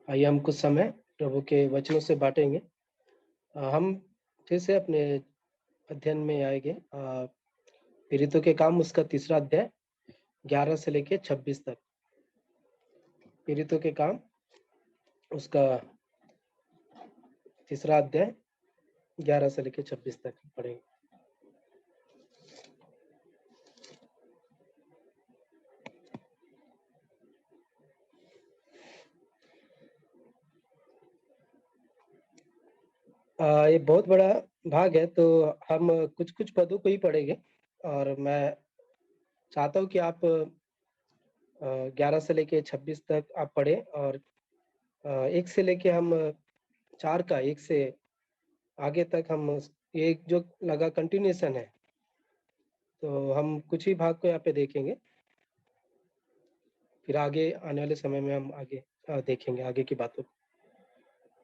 आइए हम कुछ समय प्रभु के वचनों से बांटेंगे। हम फिर से अपने अध्ययन में आएंगे। पीड़ितों के काम उसका तीसरा अध्याय 11 से लेके 26 तक। पीड़ितों के काम उसका तीसरा अध्याय 11 से लेके 26 तक पढ़ेंगे। ये बहुत बड़ा भाग है, तो हम कुछ कुछ पदों को ही पढ़ेंगे और मैं चाहता हूँ कि आप 11 से लेके 26 तक आप पढ़ें और 1 से लेके हम 4 का 1 से आगे तक हम ये जो लगा कंटिन्यूएशन है, तो हम कुछ ही भाग को यहाँ पे देखेंगे। फिर आगे आने वाले समय में हम आगे देखेंगे आगे की बातों को।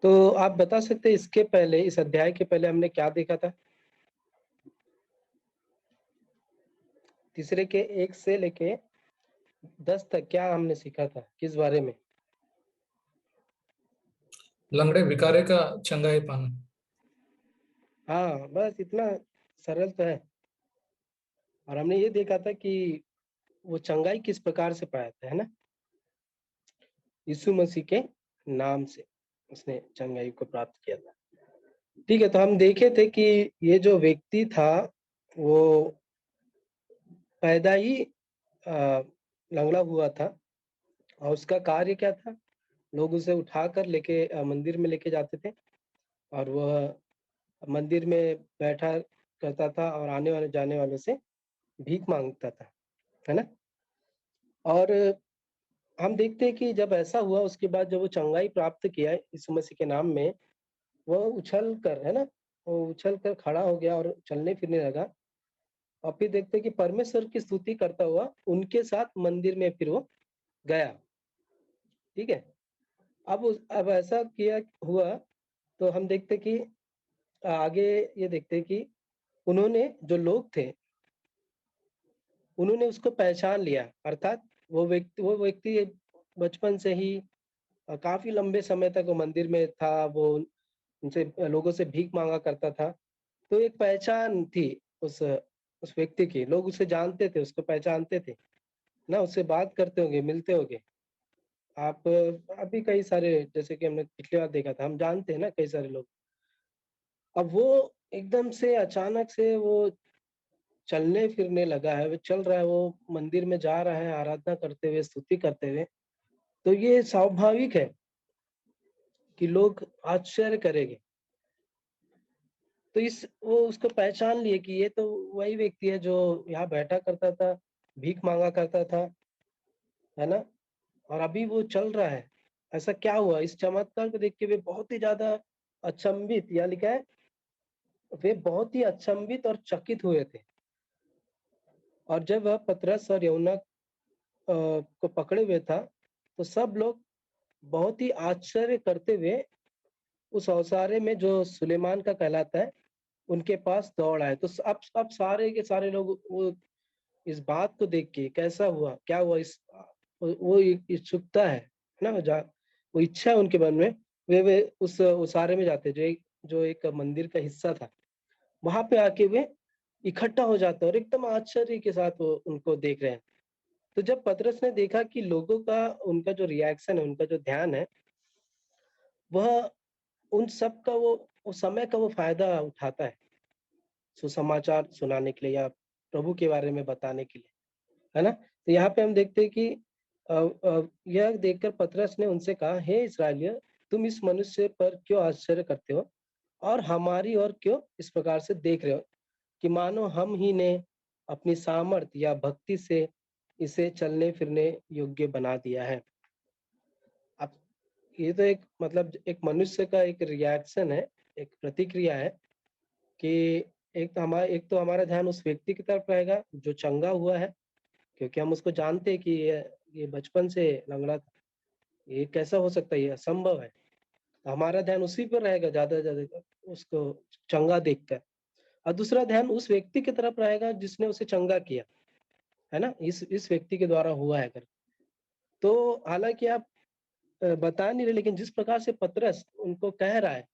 तो आप बता सकते हैं इसके पहले, इस अध्याय के पहले हमने क्या देखा था? तीसरे के 1 से लेके 10 तक क्या हमने सीखा था, किस बारे में? लंगड़े भिखारे का चंगाई पाना। हाँ, बस इतना सरल तो है। और हमने ये देखा था कि वो चंगाई किस प्रकार से पाया था, है ना? यीशु मसीह के नाम से उसने चंगाई को प्राप्त किया था। ठीक है, तो हम देखे थे कि ये जो व्यक्ति था वो पैदा ही लंगड़ा हुआ था और उसका कार्य क्या था? लोग उसे उठाकर लेके मंदिर में लेके जाते थे और वह मंदिर में बैठा करता था और आने वाले जाने वालों से भीख मांगता था, है ना? और हम देखते हैं कि जब ऐसा हुआ उसके बाद जब वो चंगाई प्राप्त किया यीशु मसीह के नाम में, वो उछल कर, है ना, वो उछल कर खड़ा हो गया और चलने फिरने लगा। और फिर देखते हैं कि परमेश्वर की स्तुति करता हुआ उनके साथ मंदिर में फिर वो गया। ठीक है, अब ऐसा किया हुआ तो हम देखते कि आगे ये देखते कि उन्होंने, जो लोग थे, उन्होंने उसको पहचान लिया। अर्थात वो व्यक्ति बचपन से ही काफी लंबे समय तक वो मंदिर में था, वो उनसे लोगों से भीख मांगा करता था। तो एक पहचान थी उस व्यक्ति की, लोग उसे जानते थे, उसको पहचानते थे ना, उससे बात करते होंगे, मिलते होंगे। आप अभी कई सारे, जैसे कि हमने पिछली बार देखा था, हम जानते हैं ना कई सारे लोग। अब वो एकदम से अचानक से वो चलने फिरने लगा है, वो चल रहा है, वो मंदिर में जा रहा है आराधना करते हुए, स्तुति करते हुए। तो ये स्वाभाविक है कि लोग आश्चर्य करेंगे। तो वो उसको पहचान लिए कि ये तो वही व्यक्ति है जो यहाँ बैठा करता था, भीख मांगा करता था, है ना? और अभी वो चल रहा है। ऐसा क्या हुआ? इस चमत्कार को देख के वे बहुत ही ज्यादा अचंभित, या लिखा है वे बहुत ही अचंभित और चकित हुए थे। और जब वह पतरस और यूहन्ना को पकड़े हुए था, तो सब लोग बहुत ही आश्चर्य करते हुए उस औसारे में जो सुलेमान का कहलाता है, उनके पास दौड़ आए। तो अब सारे के सारे लोग वो इस बात को देख के, कैसा हुआ, क्या हुआ, इस वो इच्छुकता है ना, वो इच्छा है उनके मन में। वे उस उसारे में जाते, जो एक मंदिर का हिस्सा था, वहां पे आके वे इकट्ठा हो जाते हैं और एकदम आश्चर्य के साथ वो उनको देख रहे हैं। तो जब पतरस ने देखा कि लोगों का, उनका जो रिएक्शन है, उनका जो ध्यान है, वह उन सब का वो समय का वो फायदा उठाता है सुसमाचार सुनाने के लिए या प्रभु के बारे में बताने के लिए, है ना? तो यहाँ पे हम देखते हैं कि यह देखकर पतरस ने उनसे कहा, हे इस्राएलियों, तुम इस मनुष्य पर क्यों आश्चर्य करते हो और हमारी ओर क्यों इस प्रकार से देख रहे हो कि मानो हम ही ने अपनी सामर्थ या भक्ति से इसे चलने फिरने योग्य बना दिया है। अब ये तो एक, मतलब एक मनुष्य का एक रिएक्शन है, एक प्रतिक्रिया है कि एक तो हमारा ध्यान उस व्यक्ति की तरफ रहेगा जो चंगा हुआ है, क्योंकि हम उसको जानते हैं कि ये बचपन से लंगड़ा था, ये कैसा हो सकता है, ये असंभव है। तो हमारा ध्यान उसी पर रहेगा ज्यादा से ज्यादा, उसको चंगा देखकर। और दूसरा ध्यान उस व्यक्ति की तरफ रहेगा जिसने उसे चंगा किया, है ना, इस व्यक्ति के द्वारा हुआ है अगर। तो हालांकि आप बता नहीं रहे, लेकिन जिस प्रकार से पतरस उनको कह रहा है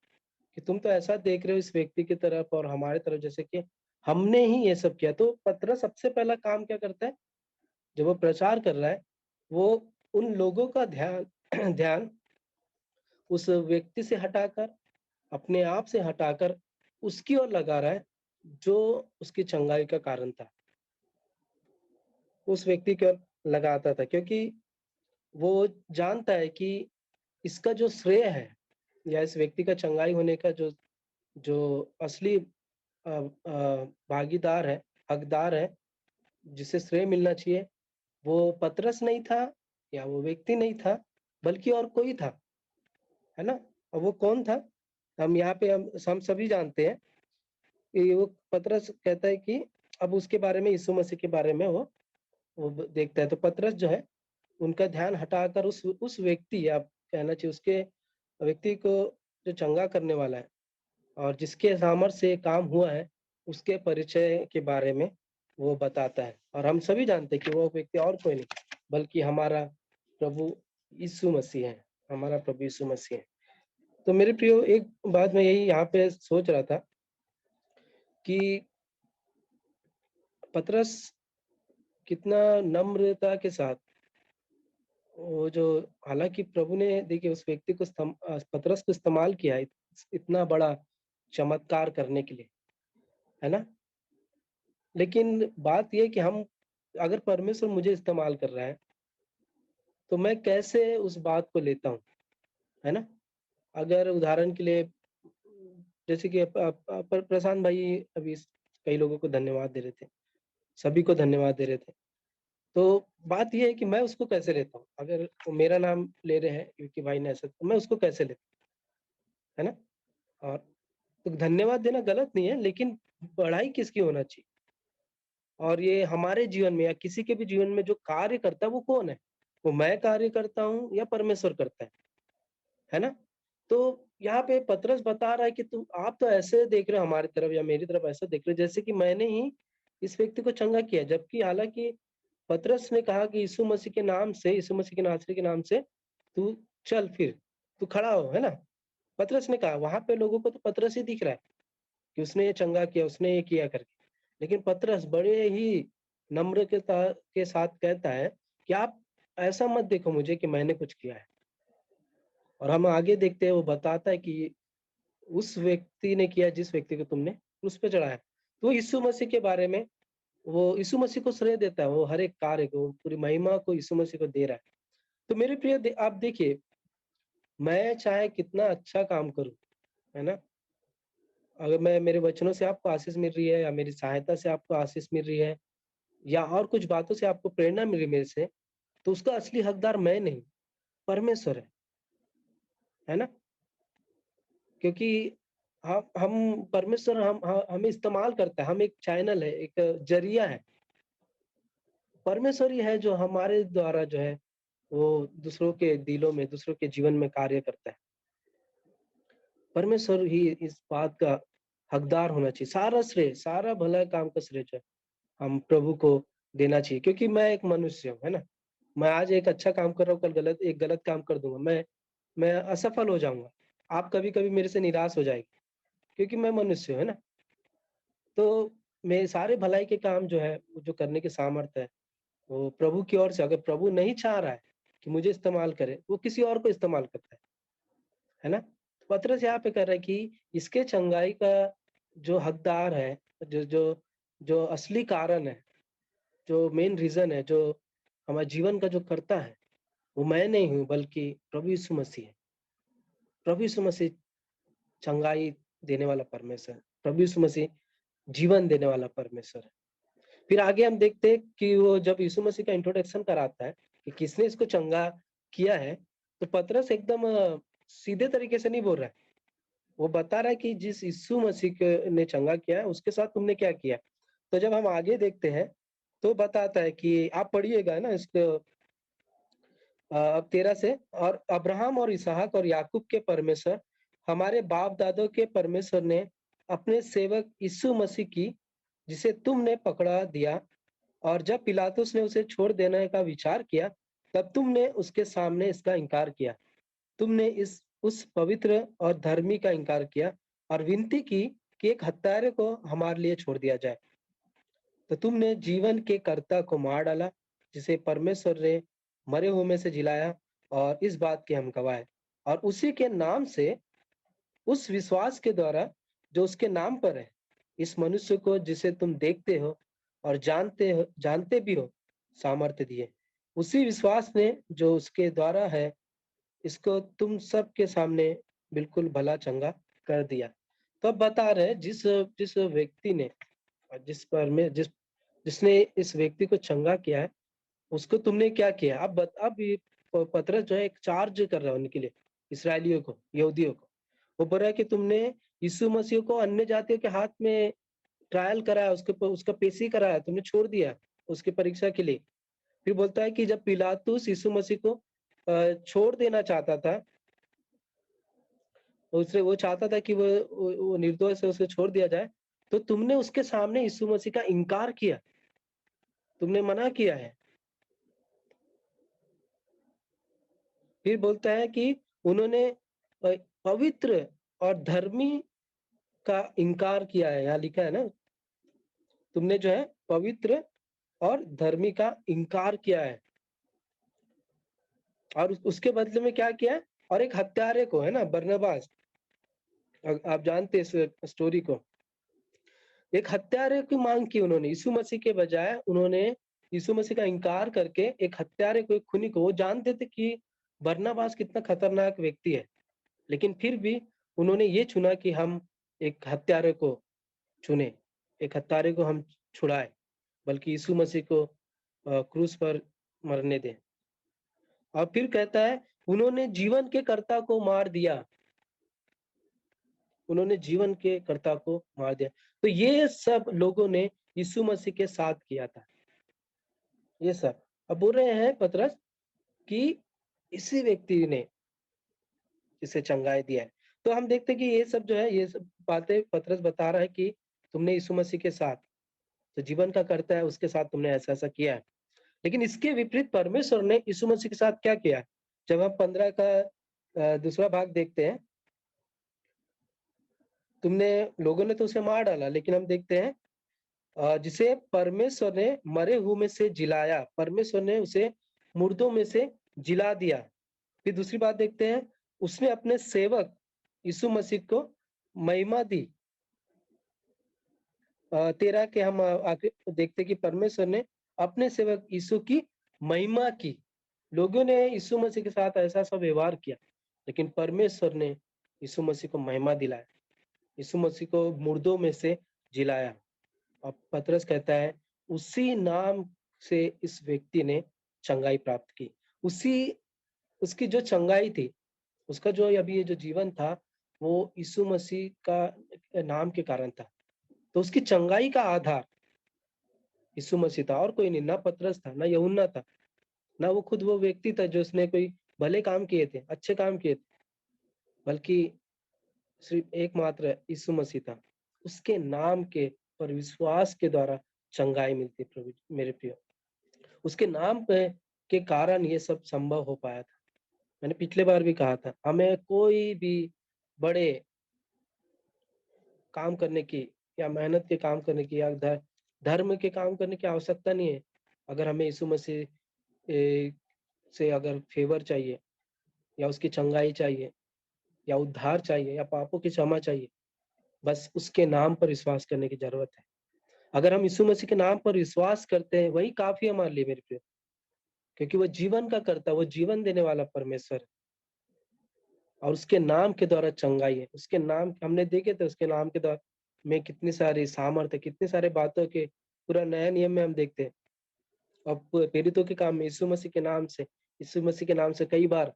कि तुम तो ऐसा देख रहे हो इस व्यक्ति की तरफ और हमारे तरफ, जैसे कि हमने ही ये सब किया। तो पतरस सबसे पहला काम क्या करता है, जब वो प्रचार कर रहा है, वो उन लोगों का ध्यान ध्यान उस व्यक्ति से हटाकर, अपने आप से हटाकर उसकी ओर लगा रहा है, जो उसकी चंगाई का कारण था। उस व्यक्ति की ओर लगाता था, क्योंकि वो जानता है कि इसका जो श्रेय है या इस व्यक्ति का चंगाई होने का जो जो असली भागीदार है, हकदार है, जिसे श्रेय मिलना चाहिए, वो पतरस नहीं था या वो व्यक्ति नहीं था, बल्कि और कोई था, है ना? और वो कौन था? हम यहाँ पे हम सभी जानते हैं कि वो पतरस कहता है कि अब उसके बारे में, यीशु मसीह के बारे में वो देखता है। तो पतरस जो है, उनका ध्यान हटाकर उस व्यक्ति, या कहना चाहिए उसके व्यक्ति को जो चंगा करने वाला है और जिसके सामर्थ्य से काम हुआ है, उसके परिचय के बारे में वो बताता है। और हम सभी जानते हैं कि वो व्यक्ति और कोई नहीं, बल्कि हमारा प्रभु यीशु मसीह है, हमारा प्रभु यीशु मसीह है। तो मेरे प्रियो, एक बात मैं यही यहाँ पे सोच रहा था कि पतरस कितना नम्रता के साथ, वो जो, हालाँकि प्रभु ने देखिए उस व्यक्ति को पतरस को इस्तेमाल किया है इतना बड़ा चमत्कार करने के लिए, है ना? लेकिन बात ये है कि हम, अगर परमेश्वर मुझे इस्तेमाल कर रहा है, तो मैं कैसे उस बात को लेता हूँ, है ना? अगर उदाहरण के लिए, जैसे कि प्रशांत भाई अभी कई लोगों को धन्यवाद दे रहे थे, सभी को धन्यवाद दे रहे थे। तो बात ये है कि मैं उसको कैसे लेता हूँ? अगर वो मेरा नाम ले रहे हैं क्योंकि भाई ने ऐसा, तो मैं उसको कैसे लेता हूँ, है ना? और तो धन्यवाद देना गलत नहीं है, लेकिन बड़ाई किसकी होना चाहिए? और ये हमारे जीवन में या किसी के भी जीवन में जो कार्य करता है, वो कौन है? वो मैं कार्य करता हूँ या परमेश्वर करता है ना? तो यहाँ पे पतरस बता रहा है कि आप तो ऐसे देख रहे हो हमारी तरफ या मेरी तरफ, ऐसा देख रहे हो जैसे कि मैंने ही इस व्यक्ति को चंगा किया, जबकि हालांकि पतरस ने कहा कि यीशु मसीह के नाम से, यीशु मसीह के नासरी के नाम से तू चल, फिर तू खड़ा हो, है ना? पतरस ने कहा। वहां पे लोगों को तो पतरस ही दिख रहा है कि उसने ये चंगा किया, उसने ये किया करके। लेकिन पतरस बड़े ही के साथ कहता है कि आप ऐसा मत देखो मुझे कि मैंने कुछ किया है। और हम आगे देखते हैं, वो बताता है कि उस व्यक्ति ने किया जिस व्यक्ति को तुमने क्रूस पे चढ़ाया। तो यीशु मसीह के बारे में, वो यीशु मसीह को श्रेय देता है, वो हर एक कार्य को, पूरी महिमा को यीशु मसीह को दे रहा है। तो मेरे प्रिय आप देखिए, मैं चाहे कितना अच्छा काम करूं, है ना? अगर मैं, मेरे वचनों से आपको आशीष मिल रही है, या मेरी सहायता से आपको आशीष मिल रही है, या और कुछ बातों से आपको प्रेरणा मिल रही है मेरे से, तो उसका असली हकदार मैं नहीं, परमेश्वर है ना? क्योंकि हम परमेश्वर हमें इस्तेमाल करता है, हम एक चैनल है, एक जरिया है। परमेश्वर ही है जो हमारे द्वारा जो है, वो दूसरों के दिलों में, दूसरों के जीवन में कार्य करता है। परमेश्वर ही इस बात का हकदार होना चाहिए। सारा श्रेय, सारा भला काम का श्रेय जो है, हम प्रभु को देना चाहिए। क्योंकि मैं एक मनुष्य हूँ, है ना? मैं आज एक अच्छा काम कर रहा हूँ, कल एक गलत काम कर दूंगा, मैं असफल हो जाऊंगा। आप कभी-कभी मेरे से निराश हो जाएगी, क्योंकि मैं मनुष्य हूँ, है ना? तो मेरे सारे भलाई के काम जो है, जो करने की सामर्थ्य है, वो प्रभु की ओर से। अगर प्रभु नहीं चाह रहा है कि मुझे इस्तेमाल करे, वो किसी और को इस्तेमाल करता है ना? पतरस यहाँ पे कर रहा है कि इसके चंगाई का जो हकदार है, जो जो जो असली कारण है, जो मेन रीज़न है, जो हमारे जीवन का जो करता है, वो मैं नहीं हूँ, बल्कि प्रभु यीशु मसीह है। प्रभु यीशु मसीह चंगाई देने वाला परमेश्वर है। प्रभु यीशु मसीह जीवन देने वाला परमेश्वर है। फिर आगे हम देखते हैं कि वो जब यीशु मसीह का इंट्रोडक्शन कराता है कि किसने इसको चंगा किया है, तो पतरस एकदम सीधे तरीके से नहीं बोल रहा है। वो बता रहा है कि जिस यीशु मसीह ने चंगा किया है, उसके साथ तुमने क्या किया। तो जब हम आगे देखते हैं, तो बताता है कि आप पढ़िएगा ना इसको, अब 13 से, और अब्राहम और इसहाक और याकूब के परमेश्वर, हमारे बाप दादों के परमेश्वर ने अपने सेवक यीशु मसीह की, जिसे तुमने पकड़ा दिया, और जब पिलातुस ने उसे छोड़ देने का विचार किया, तब तुमने उसके सामने इसका इनकार किया। तुमने इस उस पवित्र और धर्मी का इनकार किया और विनती की कि एक हत्यारे को हमारे लिए छोड़ दिया जाए। तो तुमने जीवन के कर्ता को मार डाला, जिसे परमेश्वर ने मरे हुए में से जिलाया, और इस बात के हम गवाह हैं। और उसी के नाम से, उस विश्वास के द्वारा जो उसके नाम पर है, इस मनुष्य को जिसे तुम देखते हो और जानते भी हो, सामर्थ्य दिए। उसी विश्वास ने जो उसके द्वारा है, इसको तुम सबके सामने बिल्कुल भला चंगा कर दिया। तो अब बता रहे हैं, जिस जिस व्यक्ति ने जिस पर में जिस जिसने इस व्यक्ति को चंगा किया है, उसको तुमने क्या किया? अब ये पतरस जो है एक चार्ज कर रहा है उनके लिए, इसराइलियों को, यहूदियों को। वो बोल रहा है कि तुमने यीशु मसीह को अन्य जातियों के हाथ में ट्रायल कराया, उसका पेशी कराया, तुमने छोड़ दिया उसकी परीक्षा के लिए। फिर बोलता है कि जब पिलातुस यीशु मसीह को छोड़ देना चाहता था, उससे वो चाहता था कि वो निर्दोष है, उसे छोड़ दिया जाए, तो तुमने उसके सामने यीशु मसीह का इनकार किया, तुमने मना किया है। फिर बोलता है कि उन्होंने पवित्र और धर्मी का इनकार किया है, यहाँ लिखा है ना, तुमने जो है पवित्र और धर्मी का इनकार किया है, और उसके बदले में क्या किया है? और एक हत्यारे को, है ना, बरनबास, आप जानते हैं इस स्टोरी को। एक हत्यारे की मांग की उन्होंने, यीशु मसीह के बजाय उन्होंने यीशु मसीह का इनकार करके एक हत्यारे को, एक खूनी को, वो जानते थे कि बरनबास कितना खतरनाक व्यक्ति है, लेकिन फिर भी उन्होंने ये चुना कि हम एक हत्यारे को चुने, एक हत्यारे को हम छुड़ाए, बल्कि यीशु मसीह को क्रूस पर मरने दें। और फिर कहता है, उन्होंने जीवन के कर्ता को मार दिया, उन्होंने जीवन के कर्ता को मार दिया। तो ये सब लोगों ने यीशु मसीह के साथ किया था, ये सब। अब बोल रहे हैं पतरस कि इसी व्यक्ति ने इसे चंगाई दिया है। तो हम देखते हैं कि ये सब जो है, ये सब बातें पतरस बता रहा है कि तुमने यीशु मसीह के साथ, जो जीवन का कर्ता है, उसके साथ तुमने ऐसा-ऐसा किया है। लेकिन इसके विपरीत परमेश्वर ने यीशु मसीह के साथ क्या किया है? जब हम 15 का दूसरा भाग देखते हैं, तुमने लोगों ने तो उसे मार डाला, लेकिन हम देखते हैं जिसे परमेश्वर ने मरे हुए में से जिलाया, परमेश्वर ने उसे मुर्दों में से जिला दिया। फिर दूसरी बात देखते हैं, उसने अपने सेवक यीशु मसीह को महिमा दी। 13 के हम आगे देखते हैं कि परमेश्वर ने अपने सेवक यीशु की महिमा की। लोगों ने यीशु मसीह के साथ ऐसा-ऐसा व्यवहार किया, लेकिन परमेश्वर ने यीशु मसीह को महिमा दिलाया, यीशु मसीह को मुर्दों में से जिलाया। और पतरस कहता है, उसी नाम से इस व्यक्ति ने चंगाई प्राप्त की। उसी उसकी जो चंगाई थी, उसका जो अभी ये जो जीवन था, वो यीशु मसीह का नाम के कारण था। तो उसकी चंगाई का आधार यीशु मसीह था, और कोई नहीं, ना पतरस था, ना यूहन्ना था, ना वो खुद वो व्यक्ति था जो उसने कोई भले काम किए थे, अच्छे काम किए थे, बल्कि सिर्फ एकमात्र यीशु मसीह था। उसके नाम के पर विश्वास के द्वारा चंगाई मिलती है, प्रभु मेरे प्रिय। उसके नाम पे के कारण ये सब संभव हो पाया था। मैंने पिछले बार भी कहा था, हमें कोई भी बड़े काम करने की या मेहनत के काम करने की या धर्म के काम करने की आवश्यकता नहीं है। अगर हमें यीशु मसीह से अगर फेवर चाहिए, या उसकी चंगाई चाहिए, या उद्धार चाहिए, या पापों की क्षमा चाहिए, बस उसके नाम पर विश्वास करने की ज़रूरत है। अगर हम यीशु मसीह के नाम पर विश्वास करते हैं, वही काफ़ी है हमारे लिए मेरे प्रिय, क्योंकि वो जीवन का कर्ता, वो जीवन देने वाला परमेश्वर है, और उसके नाम के द्वारा चंगाई है। उसके नाम हमने देखे थे, उसके नाम के द्वारा में कितनी सारी सामर्थ है, कितनी सारी बातों के पूरा नया नियम में हम देखते हैं। और प्रेरितों के काम में यीशु मसीह के नाम से कई बार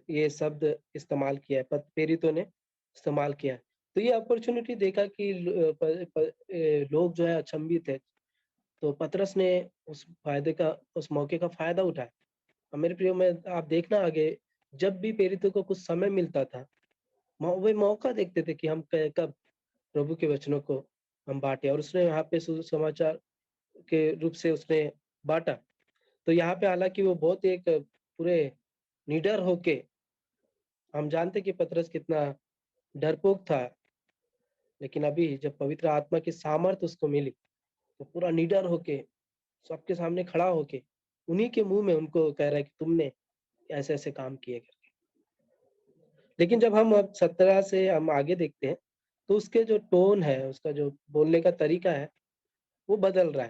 ये शब्द इस्तेमाल किया है, प्रेरितों ने इस्तेमाल किया है। तो ये अपॉर्चुनिटी देखा कि लोग जो है अचंभित है, तो पतरस ने उस मौके का फायदा उठाया। और मेरे प्रियो में आप देखना आगे, जब भी प्रेरितों को कुछ समय मिलता था, वे मौका देखते थे कि हम कब प्रभु के वचनों को हम बांटे, और उसने यहाँ पे सुसमाचार के रूप से उसने बांटा। तो यहाँ पे हालांकि वो बहुत एक पूरे निडर होके हम जानते कि पतरस कितना डरपोक था, लेकिन अभी जब पवित्र आत्मा की सामर्थ उसको मिली, तो पूरा निडर होके सबके सामने खड़ा होके उन्हीं के मुंह में उनको कह रहा है कि तुमने ऐसे ऐसे काम किए करके। लेकिन जब हम अब 17 से हम आगे देखते हैं, तो उसके जो टोन है, उसका जो बोलने का तरीका है, वो बदल रहा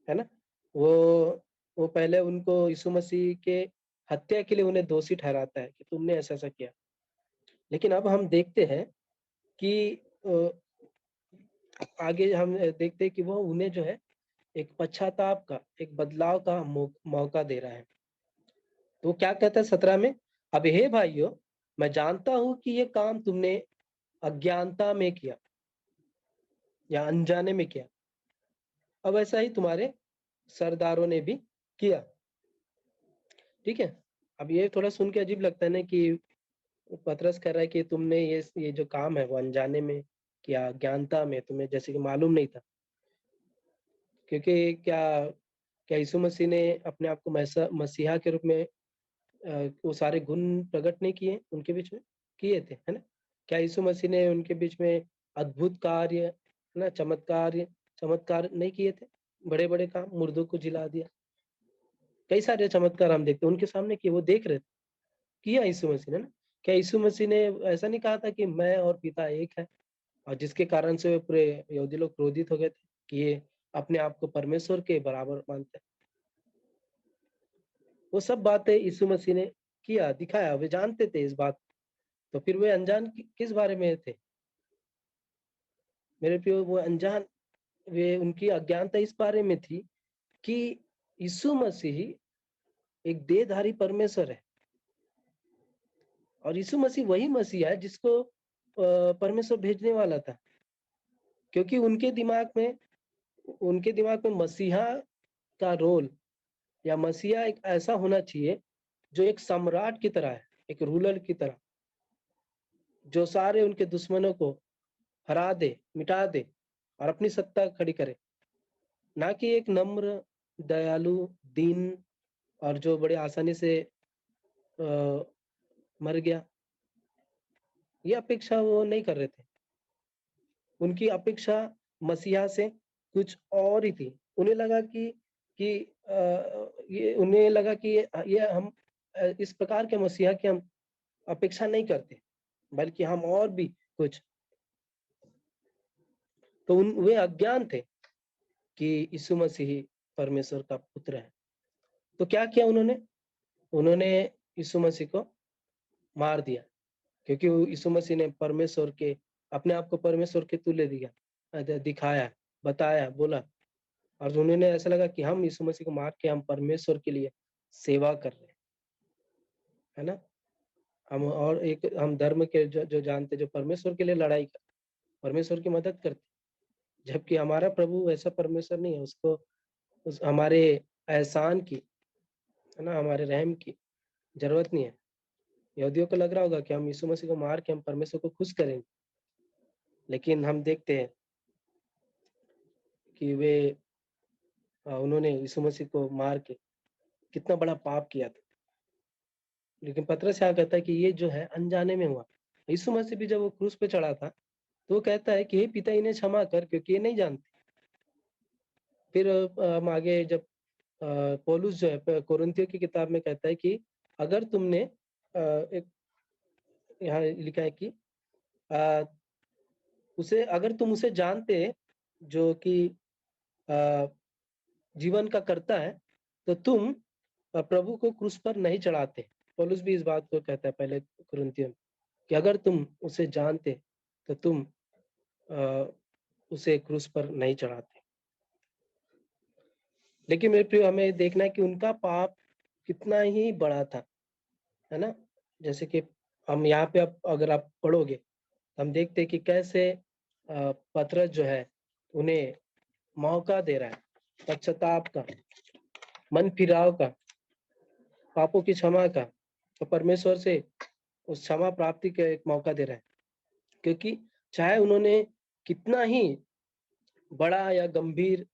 है ना? वो वो पहले उनको यीशु मसीह के हत्या के लिए उन्हें दोषी ठहराता है कि तुमने ऐसा-ऐसा किया। लेकिन अब हम देखते हैं कि अ, आगे हम देखते हैं कि वो उन्हें जो है एक पश्चाताप का, एक बदलाव का मौका दे रहा है। तो क्या कहता है 17 में, अब हे भाइयों, मैं जानता हूँ कि ये काम तुमने अज्ञानता में किया या अनजाने में किया। अब ऐसा ही तुम्हारे सरदारों ने भी किया। ठीक है? अब ये थोड़ा सुन के अजीब लगता है ना कि पतरस कह रहा है कि तुमने ये जो काम है वो अनजाने में किया, अज्ञानता में, तुम्हें जैसे कि मालूम नहीं था। क्योंकि क्या क्या यीशु मसीह ने अपने आप को मसीहा के रूप में वो सारे गुण प्रकट नहीं किए उनके बीच में? किए थे, है ना? क्या यीशु मसीह ने उनके बीच में अद्भुत कार्य, है ना, चमत्कार नहीं किए थे? बड़े-बड़े काम, मुर्दों को जिला दिया। कई सारे चमत्कार हम देखते हैं उनके सामने किए, वो देख रहे थे, किया यीशु मसीह ने ना। क्या यीशु मसीह ने ऐसा नहीं कहा था कि मैं और पिता एक है? और जिसके कारण से पूरे यहूदी लोग क्रोधित हो गए थे कि ये अपने आप को परमेश्वर के बराबर मानते हैं। वो सब बातें यीशु मसीह ने किया, दिखाया, वे जानते थे इस बात। तो फिर वे अनजान किस बारे में थे? मेरे प्रियो, वो अनजान, वे उनकी अज्ञानता इस बारे में थी कि यीशु मसीह एक देहधारी परमेश्वर है और यीशु मसीह वही मसीह है जिसको परमेश्वर भेजने वाला था। क्योंकि उनके दिमाग में मसीहा का रोल या मसीहा एक ऐसा होना चाहिए जो एक सम्राट की तरह है, एक रूलर की तरह, जो सारे उनके दुश्मनों को हरा दे, मिटा दे और अपनी सत्ता खड़ी करे। ना कि एक नम्र, दयालु, दीन और जो बड़े आसानी से अ, मर गया। ये अपेक्षा वो नहीं कर रहे थे। उनकी अपेक्षा मसीहा से कुछ और ही थी। उन्हें लगा कि ये उन्हें लगा कि ये हम इस प्रकार के मसीहा की हम अपेक्षा नहीं करते, बल्कि हम और भी कुछ। तो वे अज्ञान थे कि यीशु मसीह परमेश्वर का पुत्र है। तो क्या किया उन्होंने? उन्होंने यीशु मसीह को मार दिया, क्योंकि यीशु मसीह ने परमेश्वर के अपने आप को परमेश्वर के तुल्य दिया, दिखाया, बताया, बोला। और उन्होंने ऐसा लगा कि हम यीशु मसीह को मार के हम परमेश्वर के लिए सेवा कर रहे हैं, है ना? हम धर्म के जो जानते, जो परमेश्वर के लिए लड़ाई कर, परमेश्वर की मदद करते, जबकि हमारा प्रभु ऐसा परमेश्वर नहीं है। उसको हमारे एहसान की, है ना, हमारे रहम की जरूरत नहीं है। यहूदियों को लग रहा होगा कि हम यीशु मसीह को मार के हम परमेश्वर को खुश करेंगे, लेकिन हम देखते हैं कि उन्होंने यीशु मसीह को मार के कितना बड़ा पाप किया था। लेकिन पतरस क्या कहता है कि ये जो है अनजाने में हुआ। यीशु मसीह भी जब वो क्रूस पे चढ़ा था, तो वो कहता है कि हे पिता, इन्हें क्षमा कर, क्योंकि ये नहीं जानते। फिर हम आगे जब पौलुस जो है कोरिन्थियों की किताब में कहता है कि अगर तुमने एक यहाँ लिखा है कि अ, उसे अगर तुम उसे जानते, जो कि अ, जीवन का कर्ता है, तो तुम प्रभु को क्रूस पर नहीं चढ़ाते। पौलुस भी इस बात को कहता है पहले कुरिन्थियों में कि अगर तुम उसे जानते, तो तुम अ, उसे क्रूस पर नहीं चढ़ाते। लेकिन मेरे प्रियो, हमें देखना है कि उनका पाप कितना ही बड़ा था, है ना? जैसे कि हम यहाँ पे अब अगर आप पढ़ोगे, हम देखते हैं कि कैसे पतरस जो है उन्हें मौका दे रहा है पश्चाताप का, मन फिराव का, पापों की क्षमा का। तो परमेश्वर से उस क्षमा प्राप्ति का एक मौका दे रहा है, क्योंकि चाहे उन्होंने कितना ही बड़ा या गंभीर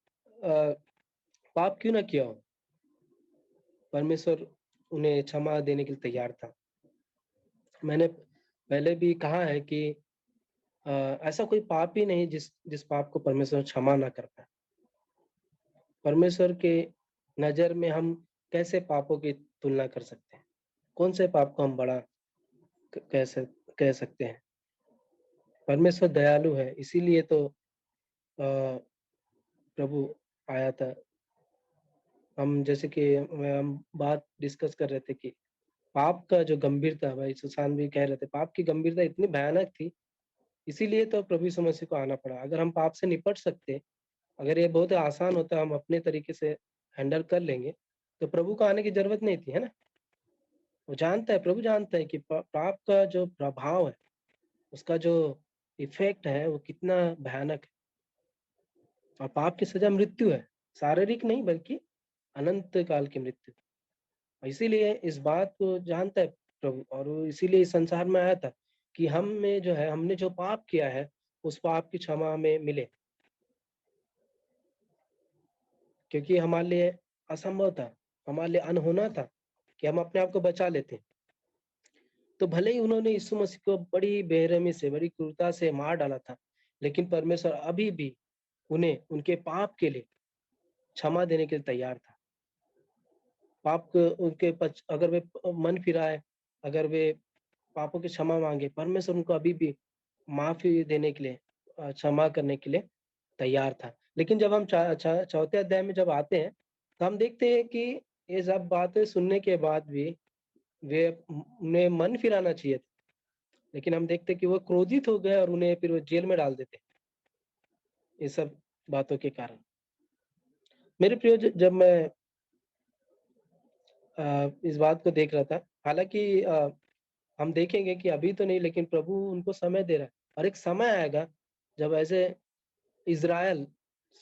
पाप क्यों ना किया हो, परमेश्वर उन्हें क्षमा देने के लिए तैयार था। मैंने पहले भी कहा है कि ऐसा कोई पाप ही नहीं जिस जिस पाप को परमेश्वर क्षमा ना कर पाए। परमेश्वर के नज़र में हम कैसे पापों की तुलना कर सकते हैं? कौन से पाप को हम बड़ा क कह सकते हैं? परमेश्वर दयालु है, इसीलिए तो प्रभु आया था। हम जैसे कि हम बात डिस्कस कर रहे थे कि पाप का जो गंभीरता, भाई सुशांत भी कह रहे थे, पाप की गंभीरता इतनी भयानक थी, इसीलिए तो प्रभु यीशु मसीह को आना पड़ा। अगर हम पाप से निपट सकते, अगर ये बहुत आसान होता, हम अपने तरीके से हैंडल कर लेंगे, तो प्रभु को आने की ज़रूरत नहीं थी, है ना? वो जानता है, प्रभु जानता है कि प पाप का जो प्रभाव है, उसका जो इफ़ेक्ट है, वो कितना भयानक है। और पाप की सज़ा मृत्यु है, शारीरिक नहीं बल्कि अनंत काल की मृत्यु। इसीलिए इस बात को जानता है प्रभु, और वो इसीलिए इस संसार में आया था कि हम में जो है, हमने जो पाप किया है, उस पाप की क्षमा हमें मिले। क्योंकि हमारे लिए असंभव था, हमारे लिए अनहोना था कि हम अपने आप को बचा लेते। तो भले ही उन्होंने यीशु मसीह को बड़ी बेरहमी से, बड़ी क्रूरता से मार डाला था, लेकिन परमेश्वर अभी भी उन्हें उनके पाप के लिए क्षमा देने के लिए तैयार था। पाप को उनके पच अगर वे मन फिराए, अगर वे पापों की क्षमा माँगे, परमेश्वर उनको अभी भी माफ़ी देने के लिए, क्षमा करने के लिए तैयार था। लेकिन जब हम चा चा चौथे अध्याय में जब आते हैं, तो हम देखते हैं कि ये सब बातें सुनने के बाद भी वे उन्हें मन फिराना चाहिए था। लेकिन हम देखते हैं कि वो क्रोधित हो गए और उन्हें फिर वो जेल में डाल देते, ये सब बातों के कारण। मेरे प्रिय जब मैं इस बात को देख रहा था, हालाँकि हम देखेंगे कि अभी तो नहीं, लेकिन प्रभु उनको समय दे रहा है और एक समय आएगा जब ऐसे इज़राइल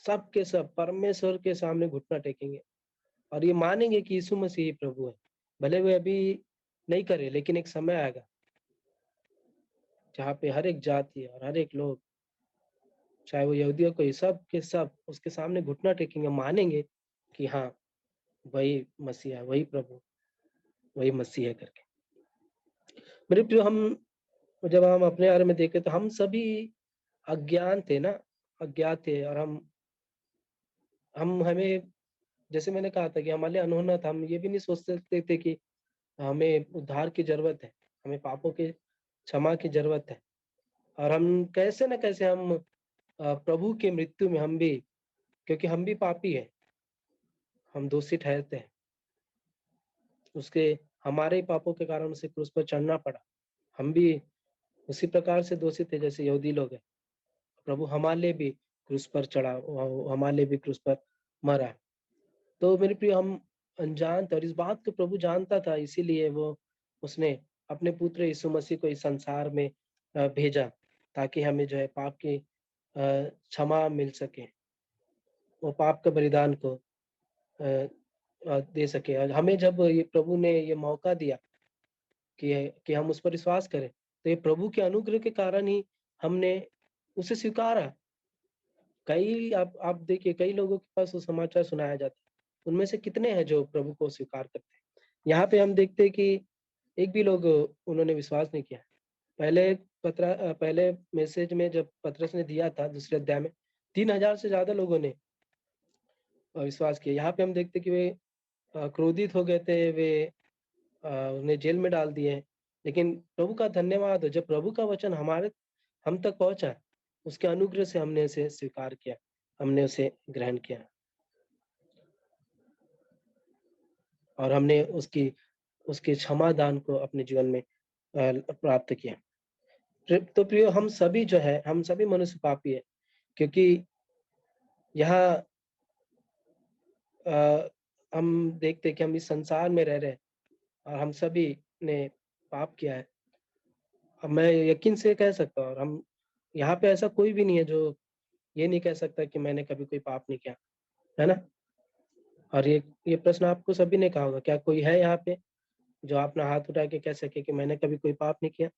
सब के सब परमेश्वर के सामने घुटना टेकेंगे और ये मानेंगे कि यीशु मसीह ही प्रभु है। भले वे अभी नहीं करे, लेकिन एक समय आएगा जहाँ पे हर एक जाति और हर एक लोग, चाहे वो यहूदी हो कोई, सब के सब उसके सामने घुटना टेकेंगे, मानेंगे कि हाँ, वही मसीहा है, वही प्रभु, वही मसीह है करके। मेरे प्रिय, हम जब हम अपने बारे में देखें तो हम सभी अज्ञान थे ना, अज्ञात थे, और हम हमें, जैसे मैंने कहा था कि हमारे लिए अनहोना था, हम ये भी नहीं सोच सकते थे कि हमें उद्धार की ज़रूरत है, हमें पापों के क्षमा की ज़रूरत है, और हम कैसे न कैसे हम प्रभु की मृत्यु में हम भी, क्योंकि हम भी पापी हैं, हम दोषी ठहरते हैं, उसके हमारे ही पापों के कारण उसे क्रूस पर चढ़ना पड़ा। हम भी उसी प्रकार से दोषी थे जैसे यहूदी लोग हैं। प्रभु हमारे लिए भी क्रूस पर चढ़ा, वो हमारे लिए भी क्रूस पर मरा। तो मेरे प्रिय, हम अनजान थे और इस बात को प्रभु जानता था, इसीलिए वो उसने अपने पुत्र यीशु मसीह को इस संसार में भेजा, ताकि हमें जो है पाप की क्षमा मिल सके। वो पाप के बलिदान को दे सके, और हमें जब ये प्रभु ने ये मौका दिया कि हम उस पर विश्वास करें, तो ये प्रभु के अनुग्रह के कारण ही हमने उसे स्वीकारा। कई आप देखिए, कई लोगों के पास वो समाचार सुनाया जाता है, उनमें से कितने हैं जो प्रभु को स्वीकार करते हैं? यहाँ पे हम देखते हैं कि एक भी लोग उन्होंने विश्वास नहीं किया। पहले मैसेज में जब पतरस ने दिया था दूसरे अध्याय में, 3000 से ज़्यादा लोगों ने विश्वास किया। यहाँ पे हम देखते हैं कि वे क्रोधित हो गए थे, वे उन्हें जेल में डाल दिए। लेकिन प्रभु का धन्यवाद हो, जब प्रभु का वचन हम तक पहुँचा, उसके अनुग्रह से हमने इसे स्वीकार किया, हमने उसे ग्रहण किया और हमने उसकी उसके क्षमा दान को अपने जीवन में प्राप्त किया। तो प्रियो, हम सभी जो है, हम सभी मनुष्य पापी है, क्योंकि यहाँ अ, हम देखते हैं कि हम इस संसार में रह रहे हैं और हम सभी ने पाप किया है। अब मैं यकीन से कह सकता हूँ, और हम यहाँ पे ऐसा कोई भी नहीं है जो ये नहीं कह सकता कि मैंने कभी कोई पाप नहीं किया, है ना? और ये प्रश्न आपको सभी ने कहा होगा, क्या कोई है यहाँ पे जो अपना हाथ उठा के कह सके कि मैंने कभी कोई पाप नहीं किया?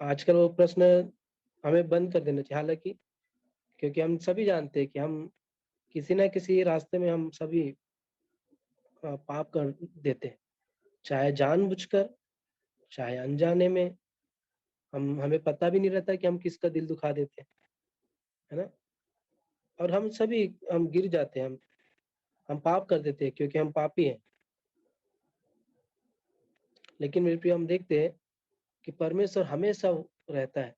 आजकल वो प्रश्न हमें बंद कर देना चाहिए, हालाँकि क्योंकि हम सभी जानते हैं कि हम किसी न किसी रास्ते में हम सभी पाप कर देते हैं, चाहे जानबूझकर, चाहे अनजाने में, हमें पता भी नहीं रहता कि हम किसका दिल दुखा देते हैं, है ना? और हम गिर जाते हैं, हम पाप कर देते हैं क्योंकि हम पापी हैं। लेकिन मेरे प्रिय, हम देखते हैं कि परमेश्वर हमेशा रहता है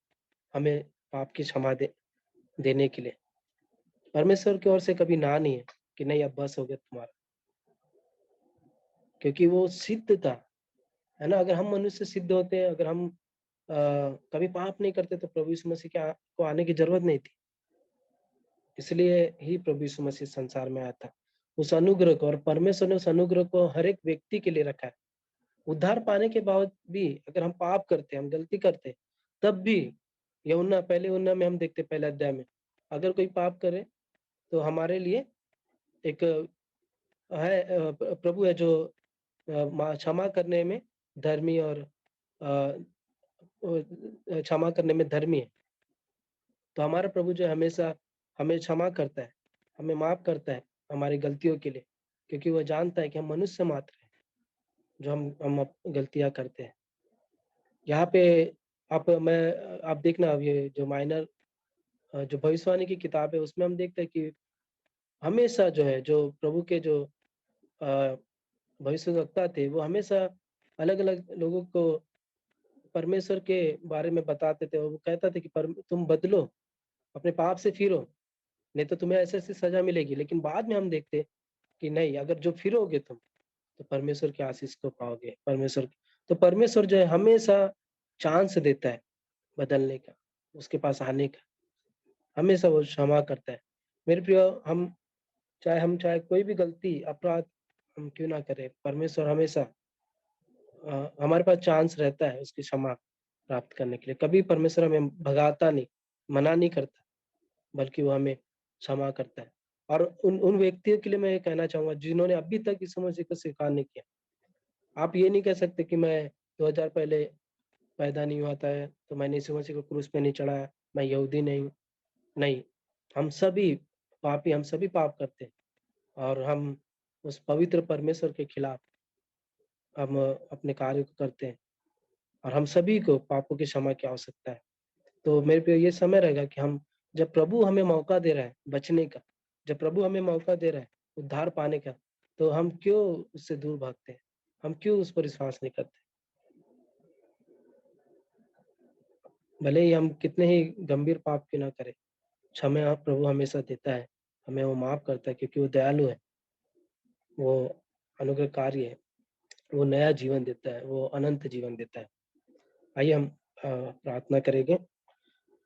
हमें पाप की क्षमा देने के लिए। परमेश्वर की ओर से कभी ना नहीं है कि नहीं अब बस हो गया तुम्हारा, क्योंकि वो सिद्ध था, है ना? अगर हम मनुष्य सिद्ध होते हैं, अगर हम कभी पाप नहीं करते तो प्रभु यीशु मसीह के को आने की जरूरत नहीं थी। इसलिए ही प्रभु यीशु मसीह संसार में आया था, उस अनुग्रह को, और परमेश्वर ने उस अनुग्रह को हर एक व्यक्ति के लिए रखा है। उद्धार पाने के बाद भी अगर हम पाप करते हैं, हम गलती करते हैं, तब भी पहले यूहन्ना में हम देखते हैं, पहले अध्याय में, अगर कोई पाप करे तो हमारे लिए एक प्रभु है जो क्षमा करने में धर्मी और क्षमा करने में धर्मी है। तो हमारा प्रभु जो हमेशा हमें क्षमा करता है, हमें माफ करता है हमारी गलतियों के लिए, क्योंकि वह जानता है कि हम मनुष्य मात्र हैं, जो गलतियां करते हैं। यहाँ पे आप देखना, अब ये जो माइनर जो भविष्यवाणी की किताब है, उसमें हम देखते हैं कि हमेशा जो है, जो प्रभु के जो भविष्यवक्ता थे, वो हमेशा अलग अलग लोगों को परमेश्वर के बारे में बताते थे। वो कहता था कि तुम बदलो, अपने पाप से फिरो, नहीं तो तुम्हें ऐसी ऐसी सजा मिलेगी। लेकिन बाद में हम देखते कि नहीं, अगर जो फिरोगे तुम, तो परमेश्वर की आशीष को पाओगे। तो परमेश्वर जो है हमेशा चांस देता है बदलने का, उसके पास आने का। हमेशा वो क्षमा करता है। मेरे प्रिय, हम चाहे कोई भी गलती अपराध हम क्यों ना करें, परमेश्वर हमेशा हमारे पास चांस रहता है उसकी क्षमा प्राप्त करने के लिए। कभी परमेश्वर हमें भगाता नहीं, मना नहीं करता, बल्कि वो हमें क्षमा करता है। और उन उन व्यक्तियों के लिए मैं ये कहना चाहूंगा जिन्होंने अभी तक यीशु मसीह को स्वीकार नहीं किया। आप ये नहीं कह सकते कि मैं 2000 पहले पैदा नहीं हुआ था तो मैंने यीशु मसीह को क्रूस पे नहीं चढ़ाया, मैं यहूदी नहीं हूँ। नहीं, हम सभी पापी, हम सभी पाप करते हैं, और हम उस पवित्र परमेश्वर के खिलाफ हम अपने कार्य को करते हैं, और हम सभी को पापों की क्षमा की आवश्यकता है। तो मेरे पे ये समय रहेगा कि हम, जब प्रभु हमें मौका दे रहा है बचने का, जब प्रभु हमें मौका दे रहा है उद्धार पाने का, तो हम क्यों उससे दूर भागते हैं, हम क्यों उस पर विश्वास नहीं करते? भले ही हम कितने ही गंभीर पाप क्यों ना करें, क्षमा प्रभु हमेशा देता है, हमें वो माफ करता है, क्योंकि वो दयालु है, वो अनुग्रहकारी है, वो नया जीवन देता है, वो अनंत जीवन देता है। आइए हम प्रार्थना करेंगे।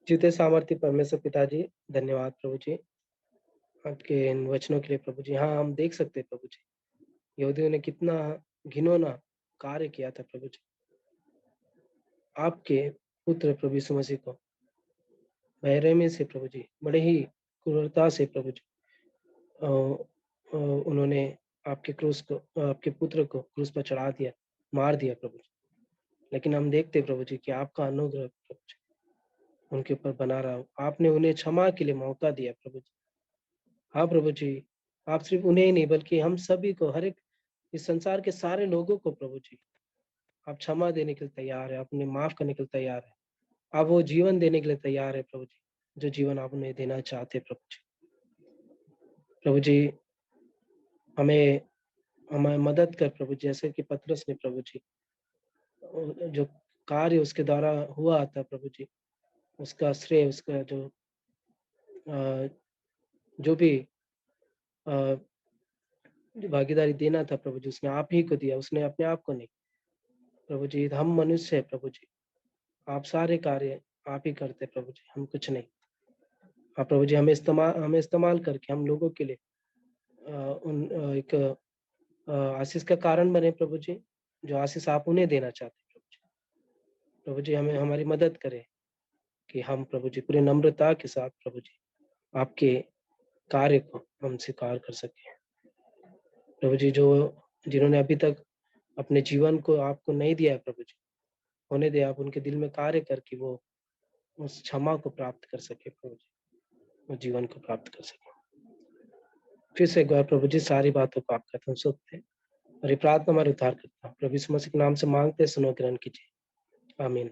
जीते सामर्थ्य परमेश्वर पिताजी, धन्यवाद प्रभु जी आपके इन वचनों के लिए प्रभु जी। हाँ, हम देख सकते हैं प्रभु जी, यहूदियों ने कितना घिनौना कार्य किया था प्रभु जी, आपके पुत्र प्रभु यीशु मसीह को बेरहमी से प्रभु जी, बड़े ही क्रूरता से प्रभु जी उन्होंने आपके पुत्र को क्रूस पर चढ़ा दिया, मार दिया प्रभु जी। लेकिन हम देखते प्रभु जी कि आपका अनुग्रह प्रभु जी उनके ऊपर बना रहा हो। आपने उन्हें क्षमा के लिए मौका दिया प्रभु जी। हाँ प्रभु जी, आप सिर्फ उन्हें ही नहीं बल्कि हम सभी को, हर एक इस संसार के सारे लोगों को प्रभु जी, आप क्षमा देने के लिए तैयार है, आप उन्हें माफ करने के लिए तैयार है, आप वो जीवन देने के लिए तैयार है प्रभु जी, जो जीवन आप उन्हें देना चाहते हैं प्रभु जी। प्रभु जी, हमें हमें मदद कर प्रभु जी, जैसे कि पतरस ने प्रभु जी जो कार्य उसके द्वारा हुआ था प्रभु जी, उसका श्रेय, उसका अ, जो भी अ, भागीदारी देना था प्रभु जी, उसने आप ही को दिया, उसने अपने आप को नहीं। प्रभु जी, हम मनुष्य है प्रभु जी, आप सारे कार्य आप ही करते प्रभु जी, हम कुछ नहीं। आप प्रभु जी हमें इस्तेमाल करके हम लोगों के लिए एक आशीष का कारण बने प्रभु जी, जो आशीष आप उन्हें देना चाहते हैं प्रभु जी। प्रभु जी, हमें हमारी मदद करें कि हम प्रभु जी पूरे नम्रता के साथ प्रभु जी आपके कार्य को हम स्वीकार कर सकें। प्रभु जी, जो जिन्होंने अभी तक अपने जीवन को आपको नहीं दिया है प्रभु जी, होने दे, आप उनके दिल में कार्य करके वो उस क्षमा को प्राप्त कर सके प्रभु जी, उस जीवन को प्राप्त कर सके। फिर से एक बार प्रभु जी सारी बातों को आपका हम सुनते हैं, और ये प्रार्थना हमारे उद्धार करता हूँ प्रभु यीशु मसीह के नाम से मांगते हैं, सुनो, ग्रहण कीजिए। आमीन।